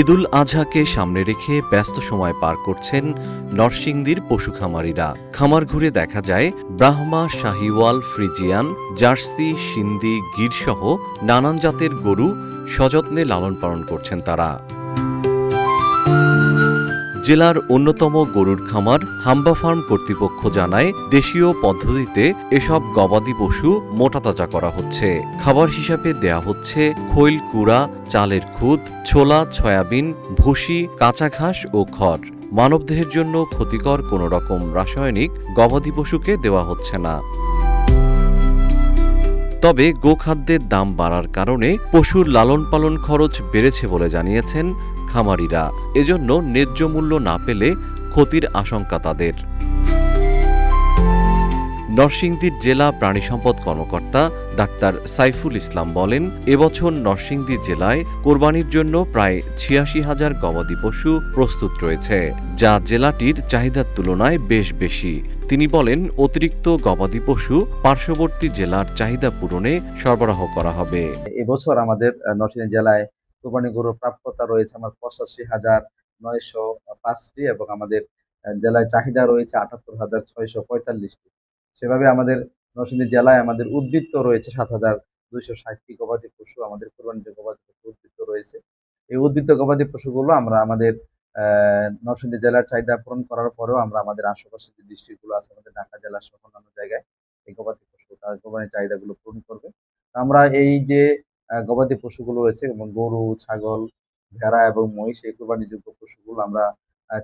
ঈদুল আজহাকে সামনে রেখে ব্যস্ত সময় পার করছেন নরসিংদীর পশু খামারিরা। খামার ঘুরে দেখা যায় ব্রাহ্মা, শাহিওয়াল, ফ্রিজিয়ান, জার্সি, সিন্ধি, গিরসহ নানান জাতের গরু সযত্নে লালন পালন করছেন তারা। জেলার অন্যতম গরুর খামার হাম্বা ফার্ম কর্তৃপক্ষ জানায়, দেশীয় পদ্ধতিতে এসব গবাদি পশু মোটাতাজা করা হচ্ছে। খাবার হিসাবে দেয়া হচ্ছে খৈল, কুড়া, চালের খুদ, ছোলা, সয়াবিন, ভুসি, কাঁচা ঘাস ও খড়। মানবদেহের জন্য ক্ষতিকর কোনো রকম রাসায়নিক গবাদি পশুকে দেওয়া হচ্ছে না। তবে গোখাদ্যের দাম বাড়ার কারণে পশুর লালন পালন খরচ বেড়েছে বলে জানিয়েছেন খামারিরা। এজন্য ন্যায্য মূল্য না পেলে ক্ষতির আশঙ্কা তাদের। নরসিংদীর জেলা প্রাণী সম্পদ কর্মকর্তা ডাক্তার সাইফুল ইসলাম বলেন, এবছর নরসিংদী জেলায় কোরবানির জন্য প্রায় ৮৬,০০০ গবাদি পশু প্রস্তুত রয়েছে, যা জেলাটির চাহিদার তুলনায় বেশ বেশি। তিনি বলেন, অতিরিক্ত গবাদি পশু পার্শ্ববর্তী জেলার চাহিদা পূরণে সরবরাহ করা হবে। এবছর আমাদের নরসিংদী জেলায় কোরবানি গরুর প্রাপ্যতা রয়েছে আমার ৮৫,৯০৫টি এবং আমাদের জেলায় চাহিদা রয়েছে ৭৮,৬৪৫টি। সেভাবে আমাদের নরসিংদী জেলায় আমাদের উদ্বৃত্ত রয়েছে ৭,২৬০টি গবাদি পশু। আমাদের কোরবানির গবাদি পশু উদ্বৃত্ত রয়েছে। এই উদ্বৃত্ত গবাদি পশুগুলো আমরা আমাদের নরসিংদী জেলার চাহিদা পূরণ করার পরেও আমরা আমাদের আশেপাশে যে ডিস্ট্রিক্ট গুলো আছে আমাদের ঢাকা জেলা সহ অন্যান্য জায়গায় এই গবাদি পশু তার কোরবানির চাহিদাগুলো পূরণ করবে। আমরা এই যে গবাদি পশুগুলো রয়েছে এবং গরু, ছাগল, ভেড়া এবং মহিষ এই কোরবানিযোগ্য পশুগুলো আমরা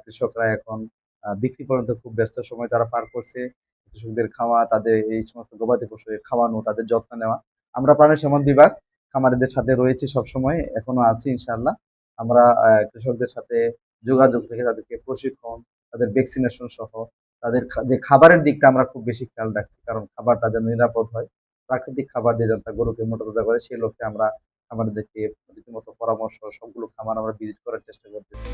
কৃষকরা এখন বিক্রি পর্যন্ত খুব ব্যস্ত সময় তারা পার করছে। কৃষকদের খাওয়া, তাদের এই সমস্ত গবাদি পশু খাওয়ানো, তাদের যত্ন নেওয়া। আমরা প্রাণী সম্পদ বিভাগ খামারিদের সাথে রয়েছি সবসময়, এখনো আছি ইনশাআল্লাহ। আমরা কৃষকদের সাথে যোগাযোগ রেখে তাদেরকে প্রশিক্ষণ, তাদের ভ্যাকসিনেশন সহ তাদের যে খাবারের দিকটা আমরা খুব বেশি খেয়াল রাখছি, কারণ খাবারটা যেন নিরাপদ হয়। প্রাকৃতিক খাবার দিয়ে যাতে গরুকে মোটাতাজা করে সেই লক্ষ্যে আমরা খামারিদেরকে রীতিমতো পরামর্শ সবগুলো খামার আমরা ভিজিট করার চেষ্টা করতেছি।